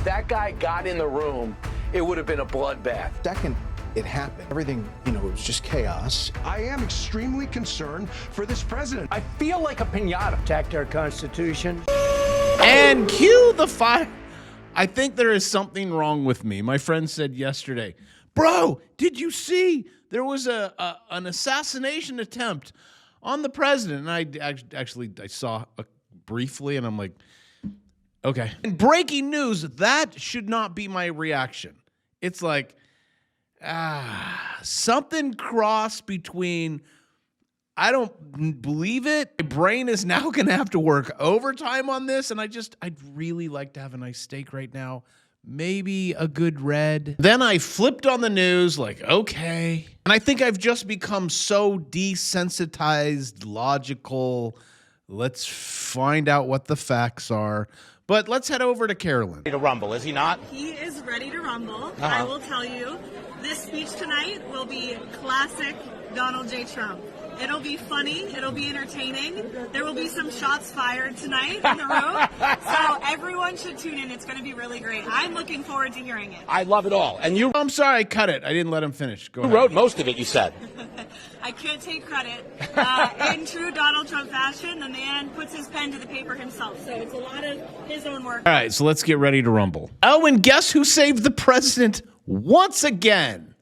if that guy got in the room, it would have been a bloodbath. Second it happened, everything, it was just chaos. I am extremely concerned for this president. I feel like a piñata. Protect our Constitution. And cue the fire. I think there is something wrong with me. My friend said yesterday, bro, did you see there was an assassination attempt on the president? And I saw briefly, and I'm like, okay. And breaking news, that should not be my reaction. It's like, something crossed between, I don't believe it. My brain is now going to have to work overtime on this. And I'd really like to have a nice steak right now. Maybe a good red. Then I flipped on the news like, okay. And I think I've just become so desensitized, logical. Let's find out what the facts are. But let's head over to Carolyn. Ready to rumble, is he not? He is ready to rumble. I will tell you, this speech tonight will be classic Donald J. Trump. It'll be funny. It'll be entertaining. There will be some shots fired tonight in the room. So everyone should tune in. It's going to be really great. I'm looking forward to hearing it. I love it all. And you I'm sorry, I cut it. I didn't let him finish. Go ahead. wrote most of it, you said. I can't take credit. In true Donald Trump fashion, the man puts his pen to the paper himself. So it's a lot of his own work. All right, so let's get ready to rumble. Oh, and guess who saved the president once again?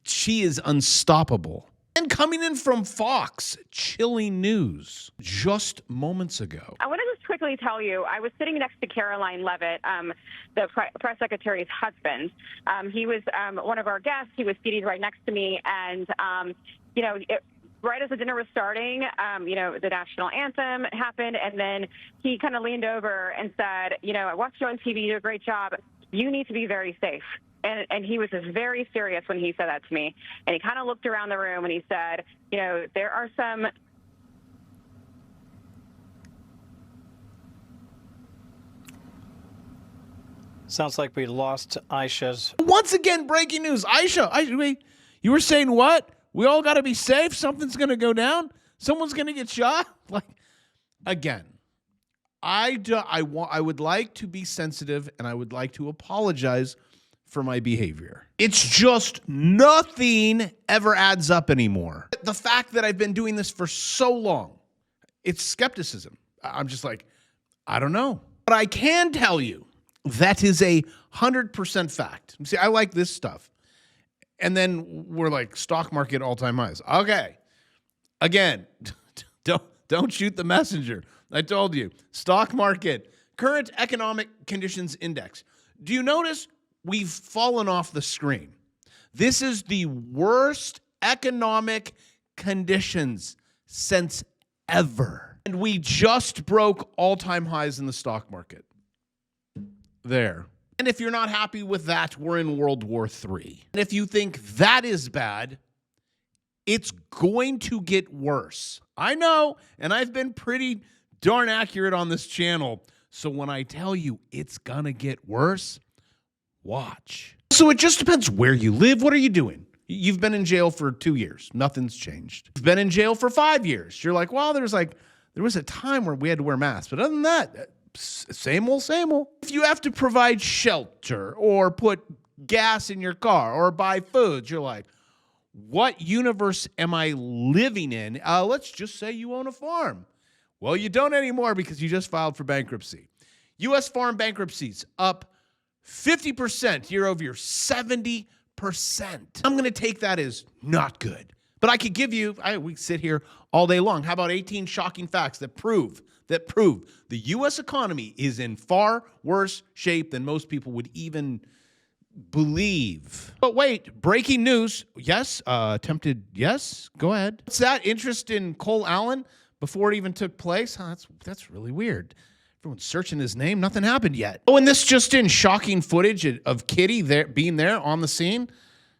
She is unstoppable. And coming in from Fox, chilling news just moments ago. I want to just quickly tell you, I was sitting next to Caroline Leavitt, the press secretary's husband. He was one of our guests. He was seated right next to me. And, right as the dinner was starting, the national anthem happened. And then he kind of leaned over and said, I watched you on TV. You do a great job. You need to be very safe. And he was just very serious when he said that to me. And he kind of looked around the room and he said, there are some. Sounds like we lost Aisha's. Once again, breaking news. Aisha, wait, you were saying what? We all got to be safe? Something's going to go down? Someone's going to get shot? Like, again, I would like to be sensitive and I would like to apologize for my behavior. It's just nothing ever adds up anymore. The fact that I've been doing this for so long, it's skepticism. I'm just like, I don't know. But I can tell you that is 100% fact. See, I like this stuff. And then we're like, stock market all-time highs. Okay. Again, don't shoot the messenger. I told you. Stock market, current economic conditions index. Do you notice we've fallen off the screen? This is the worst economic conditions since ever. And we just broke all-time highs in the stock market. There. And if you're not happy with that, we're in World War III. And if you think that is bad, it's going to get worse. I know, and I've been pretty darn accurate on this channel. So when I tell you it's gonna get worse, watch. So it just depends where you live. What are you doing? You've been in jail for 2 years. Nothing's changed. You've been in jail for 5 years. You're like, well, there was a time where we had to wear masks. But other than that, same old, same old. If you have to provide shelter or put gas in your car or buy foods, you're like, what universe am I living in? Let's just say you own a farm. Well, you don't anymore because you just filed for bankruptcy. U.S. farm bankruptcies up 50% year over year, 70%. I'm going to take that as not good. But I could give you, we sit here all day long. How about 18 shocking facts that prove the U.S. economy is in far worse shape than most people would even believe. But wait, breaking news. Yes, attempted, yes, go ahead. What's that? Interest in Cole Allen before it even took place? Huh, that's really weird. Everyone's searching his name. Nothing happened yet. Oh, and this just in, shocking footage of Kitty being there on the scene.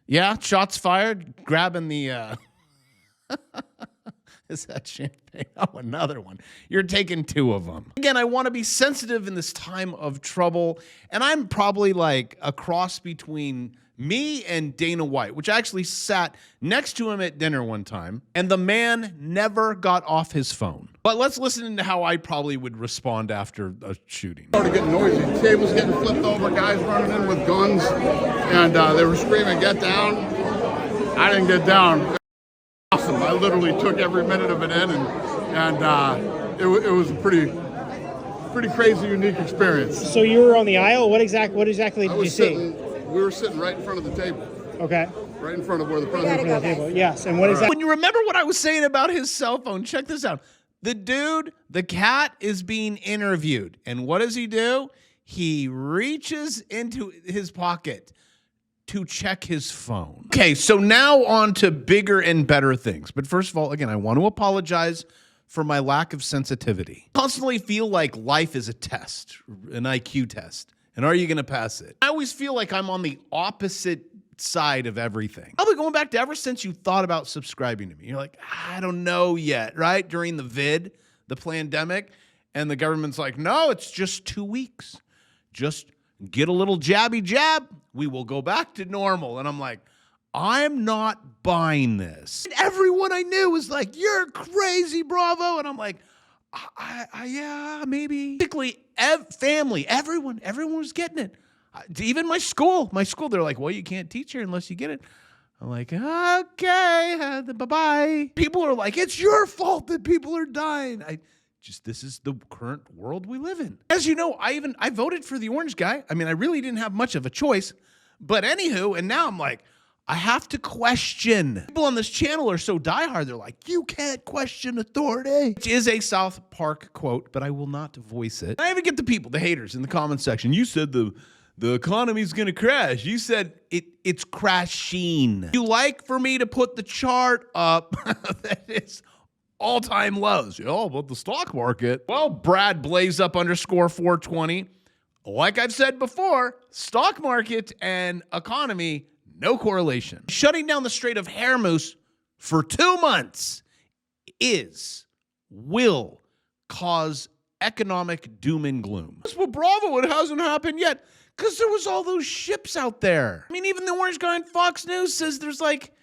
Yeah, shots fired, grabbing the Is that champagne? Oh, another one. You're taking 2 of them. Again, I want to be sensitive in this time of trouble. And I'm probably like a cross between me and Dana White, which I actually sat next to him at dinner one time. And the man never got off his phone. But let's listen to how I probably would respond after a shooting. Started getting noisy. Tables getting flipped over, guys running in with guns. And they were screaming, "Get down." I didn't get down. Awesome. I literally took every minute of it in, and it was a pretty crazy, unique experience. So you were on the aisle. What exactly did you see? We were sitting right in front of the table. Okay. Right in front of where the president was. Table. Yes. And what is that? When you remember what I was saying about his cell phone, check this out. The dude, the cat, is being interviewed, and what does he do? He reaches into his pocket to check his phone. Okay, so now on to bigger and better things. But first of all, again, I want to apologize for my lack of sensitivity. I constantly feel like life is a test, an IQ test. And are you going to pass it? I always feel like I'm on the opposite side of everything. I'll be going back to ever since you thought about subscribing to me. You're like, I don't know yet, right? During the pandemic, and the government's like, no, it's just 2 weeks. Just get a little jabby jab. We will go back to normal. And I'm like, I'm not buying this. And everyone I knew was like, you're crazy, Bravo. And I'm like, yeah, maybe. Basically, family, everyone was getting it. Even my school, they're like, well, you can't teach here unless you get it. I'm like, okay, bye-bye. People are like, it's your fault that people are dying. This is the current world we live in. As you know, I voted for the orange guy. I mean, I really didn't have much of a choice. But anywho, and now I'm like, I have to question. People on this channel are so diehard. They're like, you can't question authority. Which is a South Park quote, but I will not voice it. I even get the people, the haters in the comment section. You said the economy's going to crash. You said it's crashing. You like for me to put the chart up that is all-time lows. Oh, but the stock market. Well, Brad Blaze up _420. Like I've said before, stock market and economy, no correlation. Shutting down the Strait of Hormuz for 2 months will cause economic doom and gloom. Well, Bravo, it hasn't happened yet because there was all those ships out there. I mean, even the orange guy on Fox News says there's like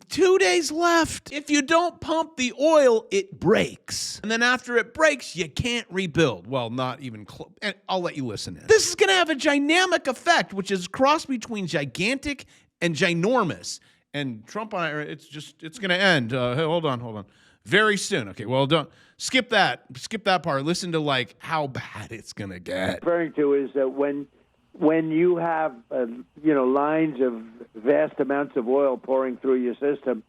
2 days left. If you don't pump the oil, it breaks. And then after it breaks, you can't rebuild. Well, not even close. And I'll let you listen in. This is going to have a dynamic effect, which is a cross between gigantic and ginormous. And Trump on it, it's going to end. Hey, hold on. Very soon. Okay, well, don't skip that part. Listen to like how bad it's going to get. Referring to is that when you have lines of vast amounts of oil pouring through your system,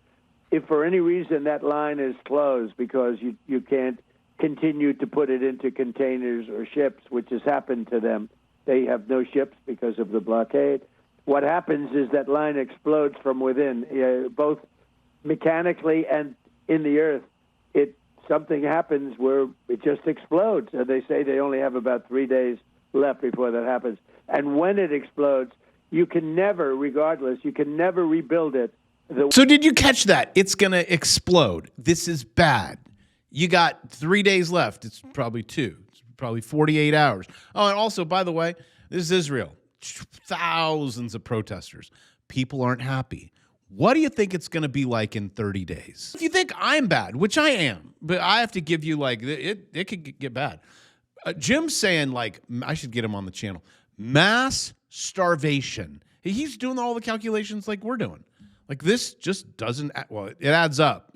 if for any reason that line is closed because you can't continue to put it into containers or ships, which has happened to them, they have no ships because of the blockade. What happens is that line explodes from within, both mechanically and in the earth. Something happens where it just explodes, and they say they only have about 3 days left before that happens. And when it explodes, you can never rebuild it. So did you catch that? It's going to explode. This is bad. You got 3 days left. It's probably 2. It's probably 48 hours. Oh, and also, by the way, this is Israel. Thousands of protesters. People aren't happy. What do you think it's going to be like in 30 days? If you think I'm bad, which I am, but I have to give you like, it could get bad. Jim's saying like, I should get him on the channel. Mass starvation. He's doing all the calculations like we're doing. Like this just doesn't, well, it adds up.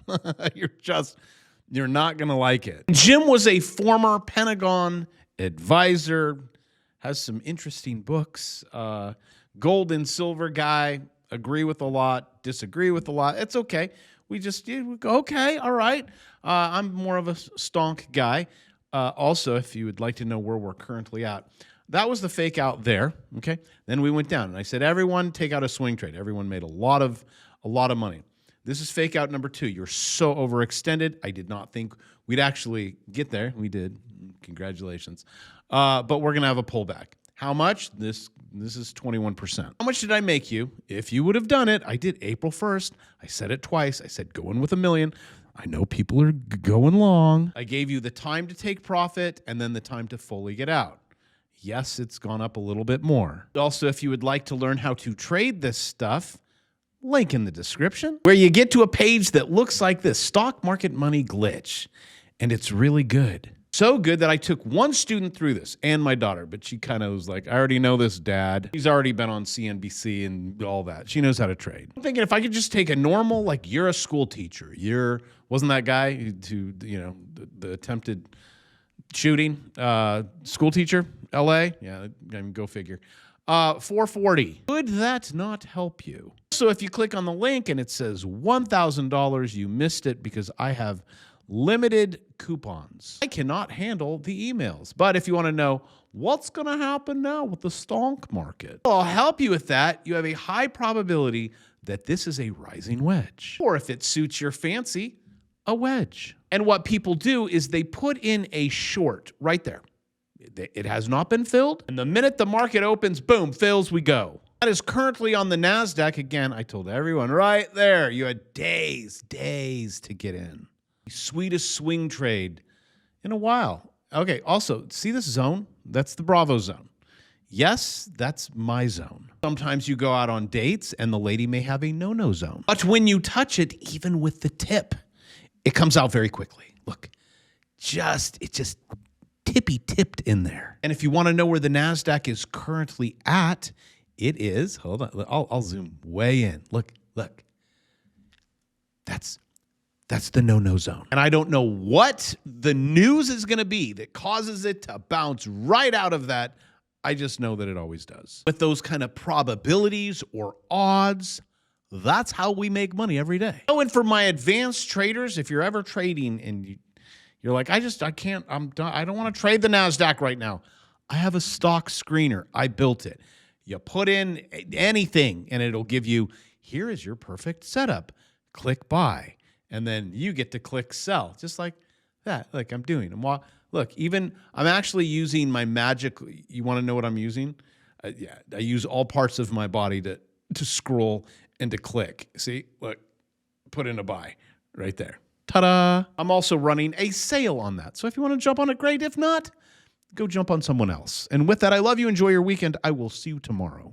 You're not going to like it. Jim was a former Pentagon advisor, has some interesting books, gold and silver guy, agree with a lot, disagree with a lot. It's okay. We go, okay, all right. I'm more of a stonk guy. Also, if you would like to know where we're currently at, that was the fake out there, okay? Then we went down, and I said, everyone take out a swing trade. Everyone made a lot of money. This is fake out number 2. You're so overextended. I did not think we'd actually get there. We did. Congratulations. But we're going to have a pullback. How much? This is 21%. How much did I make you? If you would have done it, I did April 1st. I said it twice. I said go in with $1 million. I know people are going long. I gave you the time to take profit and then the time to fully get out. Yes, it's gone up a little bit more. Also, if you would like to learn how to trade this stuff, link in the description, where you get to a page that looks like this, Stock Market Money Glitch. And it's really good. So good that I took one student through this and my daughter, but she kind of was like, I already know this, Dad. She's already been on CNBC and all that. She knows how to trade. I'm thinking if I could just take a normal, like you're a school teacher. Wasn't that guy who the attempted shooting, school teacher, LA? Yeah, go figure. 440. Could that not help you? So if you click on the link and it says $1,000, you missed it because I have limited coupons. I cannot handle the emails. But if you want to know what's going to happen now with the stock market, I'll help you with that. You have a high probability that this is a rising wedge. Or if it suits your fancy, a wedge. And what people do is they put in a short right there. It has not been filled. And the minute the market opens, boom, fills, we go. That is currently on the NASDAQ. Again, I told everyone right there, you had days to get in. Sweetest swing trade in a while. Okay, also, see this zone? That's the Bravo zone. Yes, that's my zone. Sometimes you go out on dates and the lady may have a no-no zone. But when you touch it, even with the tip, it comes out very quickly. Look, it just tippy-tipped in there. And if you want to know where the NASDAQ is currently at, it is, hold on, I'll zoom way in. Look. That's the no-no zone. And I don't know what the news is going to be that causes it to bounce right out of that. I just know that it always does. With those kind of probabilities or odds, that's how we make money every day. Oh, and for my advanced traders, if you're ever trading and you're like, I don't want to trade the NASDAQ right now. I have a stock screener. I built it. You put in anything and it'll give you, here is your perfect setup. Click buy. And then you get to click sell, just like that, like I'm doing. Look, I'm actually using my magic. You want to know what I'm using? Yeah, I use all parts of my body to scroll and to click. See, look, put in a buy right there. Ta-da! I'm also running a sale on that. So if you want to jump on it, great. If not, go jump on someone else. And with that, I love you. Enjoy your weekend. I will see you tomorrow.